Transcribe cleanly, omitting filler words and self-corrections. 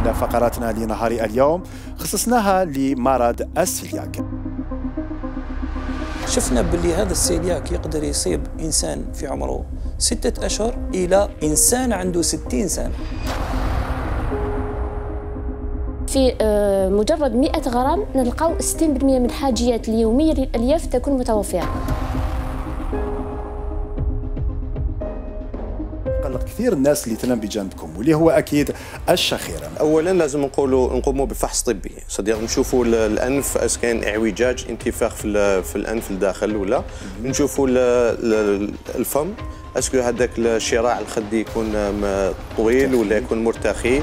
أولى فقراتنا لنهار اليوم خصصناها لمرض السيلياك. شفنا باللي هذا السيلياك يقدر يصيب إنسان في عمره 6 أشهر إلى إنسان عنده 60 سنة. في مجرد 100 غرام نلقاو 60% من الحاجيات اليومية للألياف تكون متوفرة. قلق كثير الناس اللي تنام بجانبكم واللي هو أكيد الشخيرة. أولا لازم نقوموا بفحص طبي، صديق نشوفوا الأنف أس كان اعوجاج انتفاخ في الأنف الداخل ولا نشوفوا الفم اسكو هذاك الشراع الخدي يكون طويل ولا يكون مرتخي.